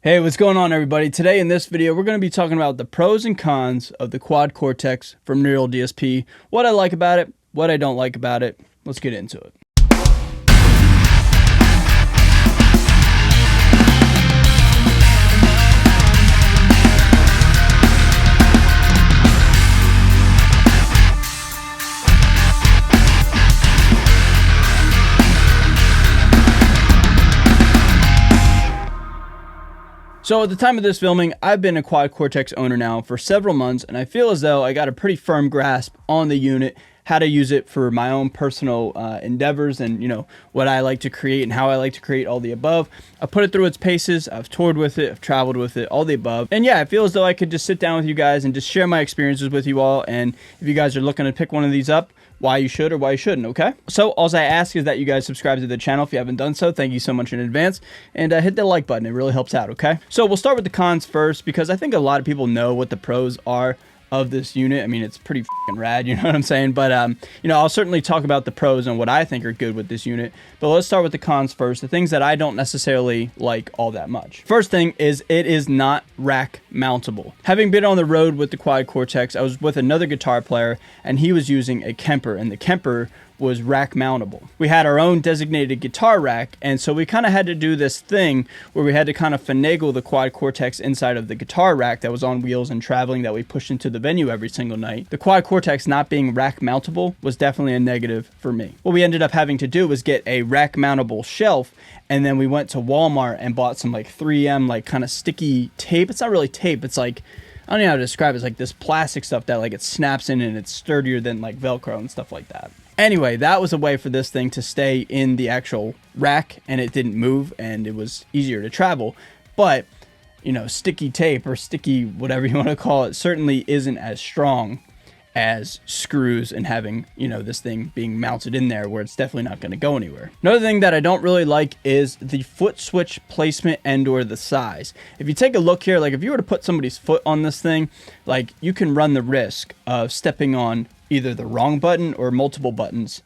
Hey, what's going on, everybody? Today in this video, we're going to be talking about the pros and cons of the Quad Cortex from Neural DSP, what I like about it, what I don't like about it. Let's get into it. So at the time of this filming, I've been a Quad Cortex owner now for several months, and I feel as though I got a pretty firm grasp on the unit, how to use it for my own personal endeavors, and what I like to create and how I like to create, all the above. I've put it through its paces, I've toured with it, I've traveled with it, all the above. And yeah, I feel as though I could just sit down with you guys and just share my experiences with you all, and if you guys are looking to pick one of these up, why you should or why you shouldn't, okay? So all I ask is that you guys subscribe to the channel if you haven't done so. Thank you so much in advance, and hit the like button. It really helps out, okay? So we'll start with the cons first, because I think a lot of people know what the pros are of this unit. I mean, it's pretty fucking rad, you know what I'm saying? But I'll certainly talk about the pros and what I think are good with this unit, but let's start with the cons first, the things that I don't necessarily like all that much. First thing is, it is not rack mountable. Having been on the road with the Quad Cortex, I was with another guitar player, and he was using a Kemper, and the Kemper was rack mountable. We had our own designated guitar rack, and so we kind of had to do this thing where we had to kind of finagle the Quad Cortex inside of the guitar rack that was on wheels and traveling, that we pushed into the venue every single night. The Quad Cortex not being rack mountable was definitely a negative for me. What we ended up having to do was get a rack mountable shelf, and then we went to Walmart and bought some like 3M like kind of sticky tape. It's not really tape, it's like, I don't know how to describe it. It's like this plastic stuff that like it snaps in and it's sturdier than like Velcro and stuff like that. Anyway, that was a way for this thing to stay in the actual rack, and it didn't move, and it was easier to travel. But, sticky tape or sticky whatever you want to call it certainly isn't as strong as screws and having, this thing being mounted in there where it's definitely not going to go anywhere. Another thing that I don't really like is the foot switch placement and or the size. If you take a look here, like if you were to put somebody's foot on this thing, like you can run the risk of stepping on either the wrong button or multiple buttons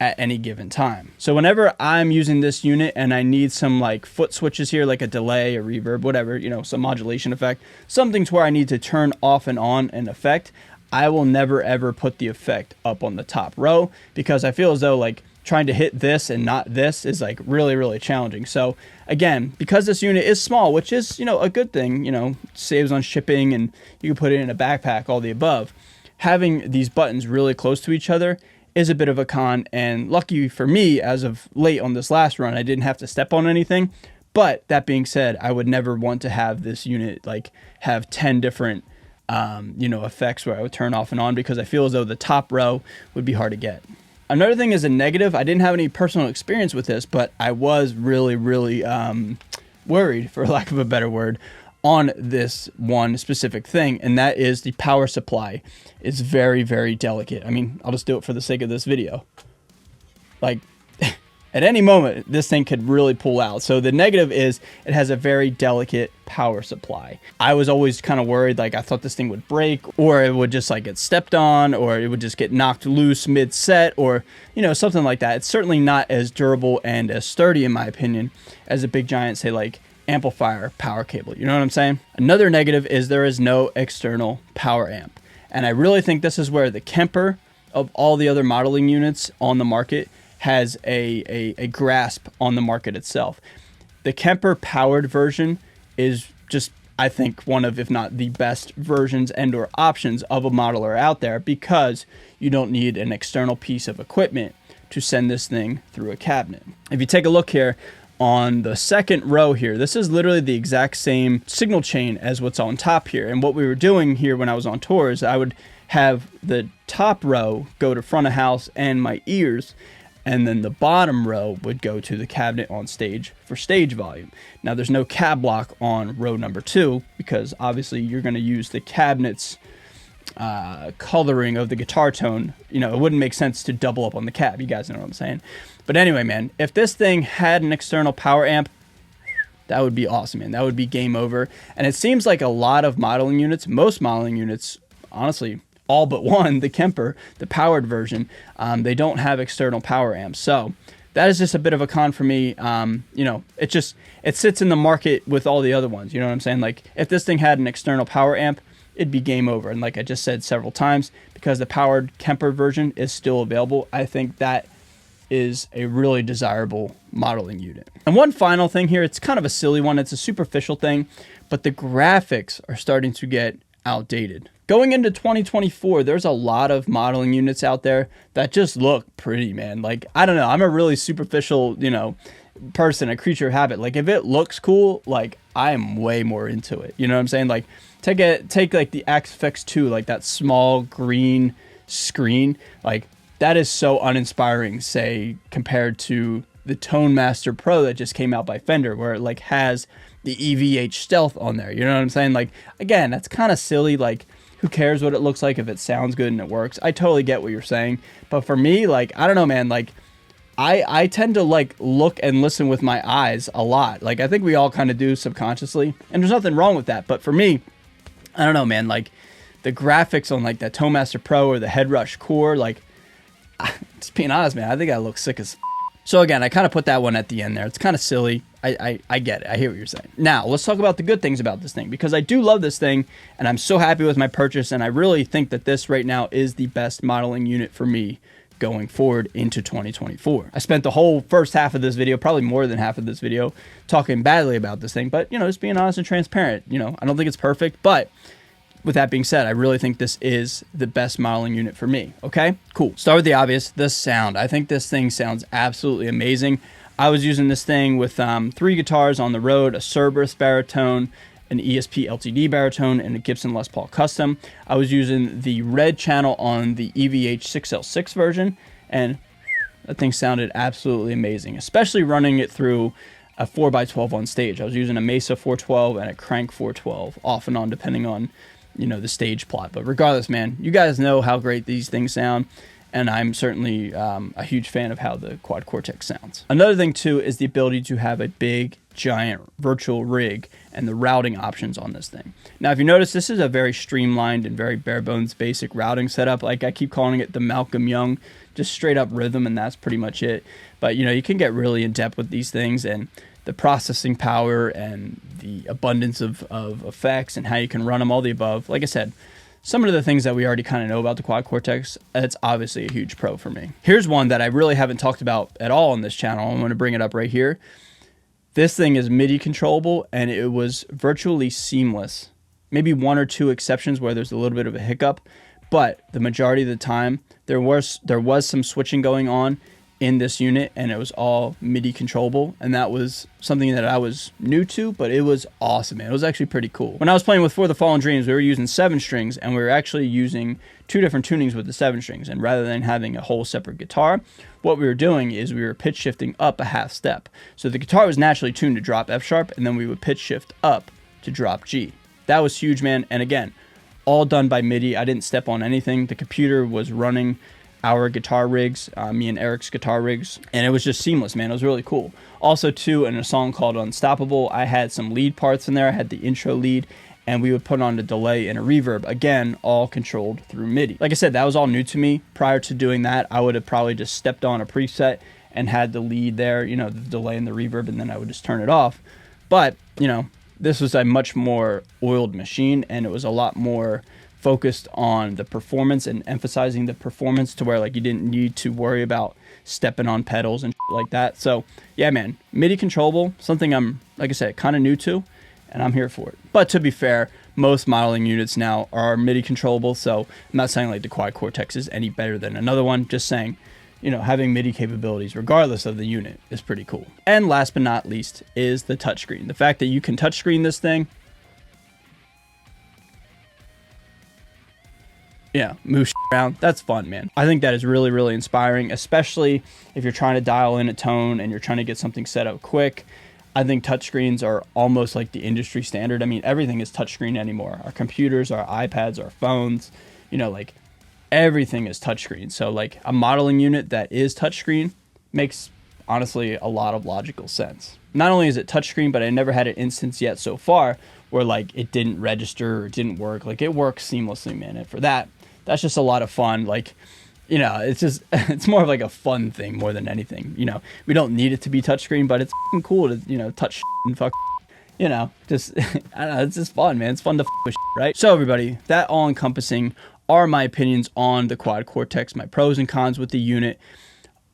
at any given time. So whenever I'm using this unit and I need some like foot switches here, like a delay, a reverb, whatever, some modulation effect, something to where I need to turn off and on an effect, I will never ever put the effect up on the top row, because I feel as though like trying to hit this and not this is like really, really challenging. So again, because this unit is small, which is, a good thing, saves on shipping, and you can put it in a backpack, all the above, having these buttons really close to each other is a bit of a con. And lucky for me, as of late on this last run, I didn't have to step on anything. But that being said, I would never want to have this unit like have 10 different effects where I would turn off and on, because I feel as though the top row would be hard to get. Another thing is a negative. I didn't have any personal experience with this, but I was really, really worried, for lack of a better word, on this one specific thing, and that is the power supply. It's very, very delicate. I mean, I'll just do it for the sake of this video. Like, at any moment, this thing could really pull out. So the negative is it has a very delicate power supply. I was always kind of worried, like I thought this thing would break, or it would just like get stepped on, or it would just get knocked loose mid-set, or, something like that. It's certainly not as durable and as sturdy, in my opinion, as a big giant, say like amplifier power cable. You know what I'm saying? Another negative is there is no external power amp. And I really think this is where the Kemper of all the other modeling units on the market has a grasp on the market itself. The Kemper powered version is just, I think, one of, if not the best versions and or options of a modeler out there, because you don't need an external piece of equipment to send this thing through a cabinet. If you take a look here, on the second row here, this is literally the exact same signal chain as what's on top here. And what we were doing here when I was on tour is I would have the top row go to front of house and my ears, and then the bottom row would go to the cabinet on stage for stage volume. Now there's no cab lock on row number 2, because obviously you're going to use the cabinet's coloring of the guitar tone. It wouldn't make sense to double up on the cab. You guys know what I'm saying. But anyway, man, if this thing had an external power amp, that would be awesome, man. That would be game over. And it seems like a lot of modeling units, most modeling units, honestly, all but one, the Kemper, the powered version, they don't have external power amps. So that is just a bit of a con for me. You know, it sits in the market with all the other ones. You know what I'm saying? Like, if this thing had an external power amp, it'd be game over. And like I just said several times, because the powered Kemper version is still available, I think that is a really desirable modeling unit. And one final thing here, it's kind of a silly one. It's a superficial thing, but the graphics are starting to get outdated. Going into 2024, there's a lot of modeling units out there that just look pretty, man. Like, I don't know, I'm a really superficial, you know, person, a creature of habit. Like, if it looks cool, like, I'm way more into it. You know what I'm saying? Like, take like the XFX2, like that small green screen, like that is so uninspiring, say, compared to the Tone Master Pro that just came out by Fender, where it like has the EVH Stealth on there. You know what I'm saying? Like, again, that's kind of silly. Like, who cares what it looks like if it sounds good and it works? I totally get what you're saying. But for me, like, I don't know, man, like, I tend to like look and listen with my eyes a lot. Like, I think we all kind of do subconsciously, and there's nothing wrong with that. But for me, I don't know, man, like the graphics on like that Tone Master Pro or the Headrush Core, like, just being honest, man, I think I look sick as So again, I kind of put that one at the end there. It's kind of silly. I get it. I hear what you're saying. Now, let's talk about the good things about this thing, because I do love this thing and I'm so happy with my purchase, and I really think that this right now is the best modeling unit for me going forward into 2024. I spent the whole first half of this video, probably more than half of this video, talking badly about this thing, but, you know, just being honest and transparent. You know, I don't think it's perfect, but with that being said, I really think this is the best modeling unit for me. Okay, cool. Start with the obvious, the sound. I think this thing sounds absolutely amazing. I was using this thing with 3 guitars on the road, a Cerberus baritone, an ESP LTD baritone, and a Gibson Les Paul Custom. I was using the red channel on the EVH 6L6 version, and that thing sounded absolutely amazing, especially running it through a 4x12 on stage. I was using a Mesa 412 and a Crank 412, off and on, depending on, you know, the stage plot. But regardless, man, you guys know how great these things sound, and I'm certainly a huge fan of how the Quad Cortex sounds. Another thing too is the ability to have a big giant virtual rig and the routing options on this thing. Now, if you notice, this is a very streamlined and very bare bones basic routing setup. Like, I keep calling it the Malcolm Young, just straight up rhythm, and that's pretty much it. But, you know, you can get really in depth with these things, and the processing power and the abundance of effects and how you can run them, all the above. Like I said, some of the things that we already kind of know about the Quad Cortex, it's obviously a huge pro for me. Here's one that I really haven't talked about at all on this channel. I'm going to bring it up right here. This thing is MIDI controllable, and it was virtually seamless. Maybe 1 or 2 exceptions where there's a little bit of a hiccup, but the majority of the time there was some switching going on in this unit, and it was all MIDI controllable, and that was something that I was new to, but it was awesome, man. It was actually pretty cool. When I was playing with For the Fallen Dreams, we were using 7 strings, and we were actually using 2 different tunings with the 7 strings, and rather than having a whole separate guitar, what we were doing is we were pitch shifting up a half step. So the guitar was naturally tuned to drop F sharp, and then we would pitch shift up to drop G. That was huge, man. And again, all done by MIDI. I didn't step on anything. The computer was running our guitar rigs, me and Eric's guitar rigs, and it was just seamless, man. It was really cool. Also, too, in a song called Unstoppable, I had some lead parts in there. I had the intro lead, and we would put on a delay and a reverb, again, all controlled through MIDI. Like I said, that was all new to me. Prior to doing that, I would have probably just stepped on a preset and had the lead there, you know, the delay and the reverb, and then I would just turn it off. But, you know, this was a much more oiled machine, and it was a lot more focused on the performance and emphasizing the performance, to where like you didn't need to worry about stepping on pedals and like that. So yeah, man, MIDI controllable, something I'm, like I said, kind of new to, and I'm here for it. But to be fair, most modeling units now are MIDI controllable, so I'm not saying like the Quad Cortex is any better than another one, just saying, you know, having MIDI capabilities regardless of the unit is pretty cool. And last but not least is the touchscreen. The fact that you can touchscreen this thing, yeah, move around, that's fun, man. I think that is really, really inspiring, especially if you're trying to dial in a tone and you're trying to get something set up quick. I think touchscreens are almost like the industry standard. I mean, everything is touchscreen anymore. Our computers, our iPads, our phones, you know, like everything is touchscreen. So like a modeling unit that is touchscreen makes, honestly, a lot of logical sense. Not only is it touchscreen, but I never had an instance yet so far where like it didn't register or it didn't work. Like, it works seamlessly, man. And for that, that's just a lot of fun. Like, you know, it's just, it's more of like a fun thing more than anything. You know, we don't need it to be touchscreen, but it's fucking cool to, you know, touch and fuck, you know, just, I don't know, it's just fun, man. It's fun to fuck with right? So everybody, that all encompassing are my opinions on the Quad Cortex, my pros and cons with the unit.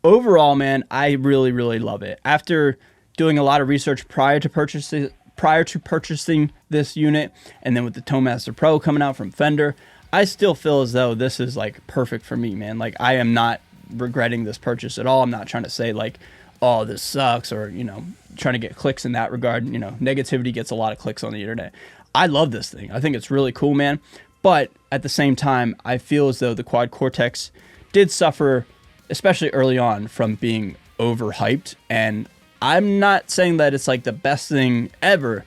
Overall, man, I really, really love it. After doing a lot of research prior to purchasing this unit, and then with the Towmaster Pro coming out from Fender, I still feel as though this is like perfect for me, man. Like, I am not regretting this purchase at all. I'm not trying to say like, oh, this sucks, or, you know, trying to get clicks in that regard. You know, negativity gets a lot of clicks on the internet. I love this thing. I think it's really cool, man. But at the same time, I feel as though the Quad Cortex did suffer, especially early on, from being overhyped. And I'm not saying that it's like the best thing ever,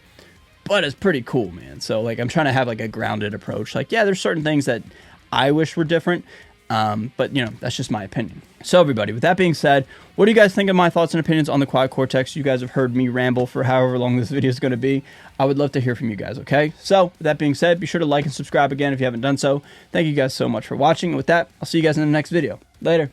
but it's pretty cool, man. So like, I'm trying to have like a grounded approach. Like, yeah, there's certain things that I wish were different, but you know, that's just my opinion. So everybody, with that being said, what do you guys think of my thoughts and opinions on the Quad Cortex? You guys have heard me ramble for however long this video is going to be. I would love to hear from you guys, okay? So with that being said, be sure to like and subscribe again if you haven't done so. Thank you guys so much for watching. And with that, I'll see you guys in the next video. Later.